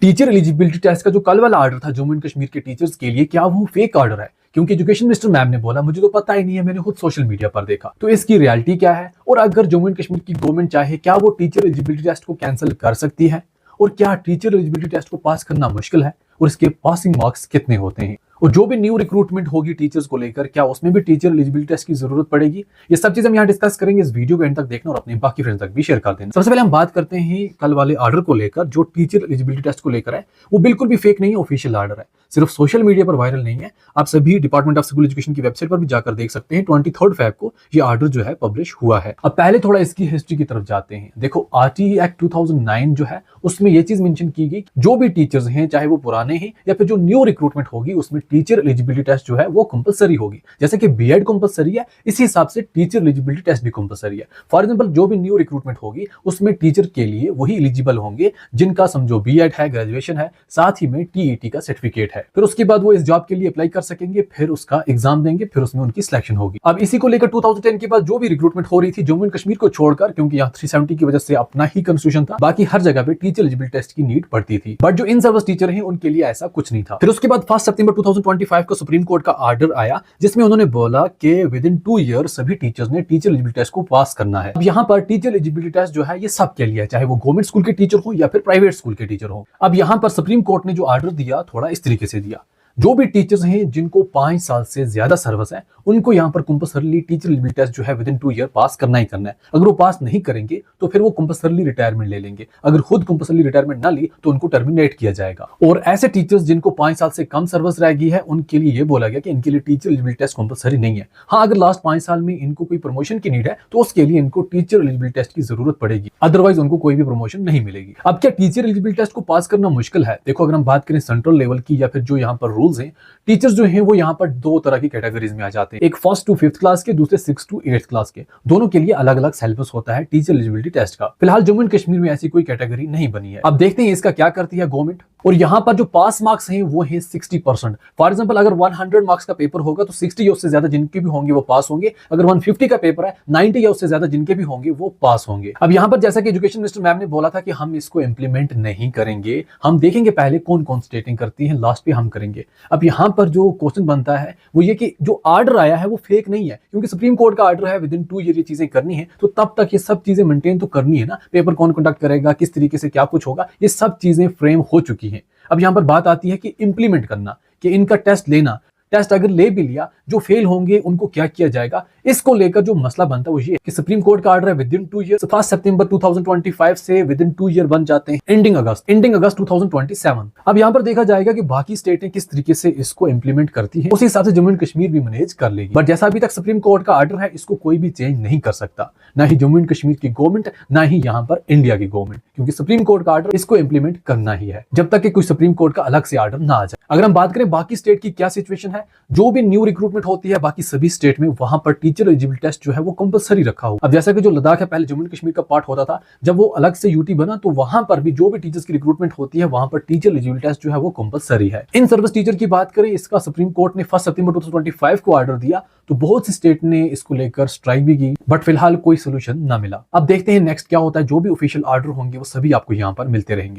Teacher eligibility test का जो कल वाला ऑर्डर था जम्मू एंड कश्मीर के टीचर्स के लिए, क्या वो फेक ऑर्डर है? क्योंकि एजुकेशन मिनिस्टर मैम ने बोला मुझे तो पता ही नहीं है, मैंने खुद सोशल मीडिया पर देखा। तो इसकी रियलिटी क्या है, और अगर जम्मू एंड कश्मीर की गवर्नमेंट चाहे, क्या वो टीचर एलिजिबिलिटी टेस्ट को कैंसिल कर सकती है? और क्या टीचर एलिजिबिलिटी टेस्ट को पास करना मुश्किल है, और इसके पासिंग मार्क्स कितने होते हैं? और जो भी न्यू रिक्रूटमेंट होगी टीचर्स को लेकर, क्या उसमें भी टीचर एलिजिबिलिटी टेस्ट की जरूरत पड़ेगी? ये सब चीज हम यहाँ डिस्कस करेंगे। इस वीडियो को एंड तक देखना और अपने बाकी फ्रेंड्स तक भी शेयर कर देना। सबसे पहले हम बात करते हैं कल वाले ऑर्डर को लेकर। जो टीचर एलिजिबिलिटी टेस्ट को लेकर है वो बिल्कुल भी फेक नहीं है, ऑफिशियल ऑर्डर है, सिर्फ सोशल मीडिया पर वायरल नहीं है। आप सभी डिपार्टमेंट ऑफ स्कूल एजुकेशन की वेबसाइट पर भी जाकर देख सकते हैं। 23 फेब को ये ऑर्डर जो है पब्लिश हुआ है। अब पहले थोड़ा इसकी हिस्ट्री की तरफ जाते हैं। देखो, आरटीई एक्ट 2009 जो है उसमें ये चीज मेंशन की गई, जो भी टीचर्स हैं चाहे वो पुराने हैं या फिर जो न्यू रिक्रूटमेंट होगी, उसमें टीचर एलिजिबिलिटी टेस्ट जो है वो कंपलसरी होगी। जैसे कि बीएड कंपलसरी है, इसी हिसाब से टीचर एलिजिबिलिटी टेस्ट भी कंपलसरी है। फॉर एग्जांपल, जो भी न्यू रिक्रूटमेंट होगी उसमें टीचर के लिए वही एलिजिबल होंगे जिनका समझो बीएड है, ग्रेजुएशन है, साथ ही में टीईटी का सर्टिफिकेट है। फिर उसके बाद वो इस जॉब के लिए अप्लाई कर सकेंगे, फिर उसका एग्जाम देंगे, फिर उसमें उनकी सिलेक्शन होगी। अब इसी को लेकर 2010 के बाद जो भी रिक्रूटमेंट हो रही थी जम्मू एंड कश्मीर को छोड़कर, क्योंकि यहाँ 370 की वजह से अपना ही कंस्टिट्यूशन था, बाकी हर जगह पे टीचर एलिजिबिलिटी टेस्ट की नीड पड़ती थी। बट जो इन सर्विस टीचर हैं उनके लिए ऐसा कुछ नहीं था। फिर उसके बाद 1 सितंबर 2025 को सुप्रीम कोर्ट का ऑर्डर आया, जिसमें उन्होंने बोला कि विद इन 2 ईयर सभी टीचर्स ने टीचर एलिजिबिलिटी टेस्ट को पास करना है। अब यहाँ पर टीचर एलिजिबिलिटी टेस्ट जो है ये सब के लिए है, चाहे वो गवर्नमेंट स्कूल के टीचर हो या फिर प्राइवेट स्कूल के टीचर हो। अब यहाँ पर सुप्रीम कोर्ट ने जो ऑर्डर दिया थोड़ा इस तरीके से दिया, जो भी टीचर्स हैं जिनको 5 साल से ज्यादा सर्विस है उनको यहाँ पर कंपलसरली टीचर एलिजिबिलिटी टेस्ट जो है विद इन 2 ईयर पास करना ही करना है। अगर वो पास नहीं करेंगे तो फिर वो कंपलसरली रिटायरमेंट ले लेंगे। अगर खुद कंपलसरली रिटायरमेंट ना ली तो उनको टर्मिनेट किया जाएगा। और ऐसे टीचर्स जिनको 5 साल से कम सर्विस रह गई है उनके लिए ये बोला गया कि इनके लिए टीचर एलिजिबिलिटी टेस्ट कंपलसरी नहीं है। हाँ, अगर लास्ट 5 साल में इनको कोई प्रमोशन की नीड है तो उसके लिए इनको टीचर एलिजिबिलिटी टेस्ट की जरूरत पड़ेगी, अदरवाइज उनको कोई भी प्रमोशन नहीं मिलेगी। अब क्या टीचर एलिजिबिलिटी टेस्ट को पास करना मुश्किल है? देखो, अगर हम बात करें सेंट्रल लेवल की या फिर जो यहाँ पर रूल्स हैं, टीचर्स जो हैं वो यहाँ पर 2 तरह की कैटेगरीज में आ जाते हैं। एक 1st to 5th क्लास के, दूसरे 6th to 8th क्लास के। दोनों के लिए अलग अलग सिलेबस होता है टीचर एलिजिबिलिटी टेस्ट का। फिलहाल जम्मू एंड कश्मीर में ऐसी कोई कैटेगरी नहीं बनी है। अब देखते हैं इसका क्या करती है गवर्नमेंट। और यहाँ पर जो पास मार्क्स हैं वो है 60%। फॉर एग्जांपल, अगर 100 मार्क्स का पेपर होगा तो 60 या उससे ज्यादा जिनके भी होंगे वो पास होंगे। अगर 150 का पेपर है, 90 या उससे ज्यादा जिनके भी होंगे वो पास होंगे। अब यहाँ पर जैसा कि एजुकेशन मिनिस्टर मैम ने बोला था कि हम इसको इंप्लीमेंट नहीं करेंगे, हम देखेंगे पहले कौन कौन स्टेटिंग करती है, लास्ट पे हम करेंगे। अब यहाँ पर जो क्वेश्चन बनता है वो ये कि जो ऑर्डर आया है वो फेक नहीं है, क्योंकि सुप्रीम कोर्ट का ऑर्डर है विद इन 2 ईयर ये चीजें करनी है, तो तब तक ये सब चीजें मेंटेन तो करनी है ना। पेपर कौन कंडक्ट करेगा, किस तरीके से क्या कुछ होगा, ये सब चीजें फ्रेम हो चुकी हैं। अब यहां पर बात आती है कि इंप्लीमेंट करना, कि इनका टेस्ट लेना। टेस्ट अगर ले भी लिया, जो फेल होंगे उनको क्या किया जाएगा, इसको लेकर जो मसला बनता है वो ये कि सुप्रीम कोर्ट का ऑर्डर है विद इन 2 ईयर। 1 सितंबर 2025 से विद इन 2 ईयर बन जाते हैं एंडिंग अगस्त 2027। अब यहाँ पर देखा जाएगा कि बाकी स्टेटें किस तरीके से इसको इंप्लीमेंट करती है, उस हिसाब से जम्मू एंड कश्मीर भी मैनेज कर लेगी। बट जैसा अभी तक सुप्रीम कोर्ट का ऑर्डर है, इसको कोई भी चेंज नहीं कर सकता, ना ही जम्मू एंड कश्मीर की गवर्नमेंट, ना ही यहाँ पर इंडिया की गवर्नमेंट, क्योंकि सुप्रीम कोर्ट का ऑर्डर इसको इंप्लीमेंट करना ही है, जब तक कि कोई सुप्रीम कोर्ट का अलग से ऑर्डर ना आ जाए। अगर हम बात करें बाकी स्टेट की क्या सिचुएशन है, जो भी न्यू रिक्रूटमेंट होती है बाकी सभी स्टेट में, वहां पर टीचर एलिजिबिलिटी टेस्ट जो है वो कंपलसरी रखा हो। अब जैसा कि जो लद्दाख है पहले जम्मू एंड कश्मीर का पार्ट होता था, जब वो अलग से यूटी बना तो वहां पर भी जो भी टीचर्स की रिक्रूटमेंट होती है वहां पर टीचर एलिजिबिलिटी टेस्ट जो है वो कंपलसरी है। इन सर्विस टीचर की बात करें, इसका सुप्रीम कोर्ट ने 1 सितंबर 2025 को ऑर्डर दिया, तो बहुत सी स्टेट ने इसको लेकर स्ट्राइक भी की, बट फिलहाल कोई सोल्यूशन ना मिला। अब देखते हैं नेक्स्ट क्या होता है। जो भी ऑफिशियल ऑर्डर होंगे वो सभी आपको यहाँ पर मिलते रहेंगे।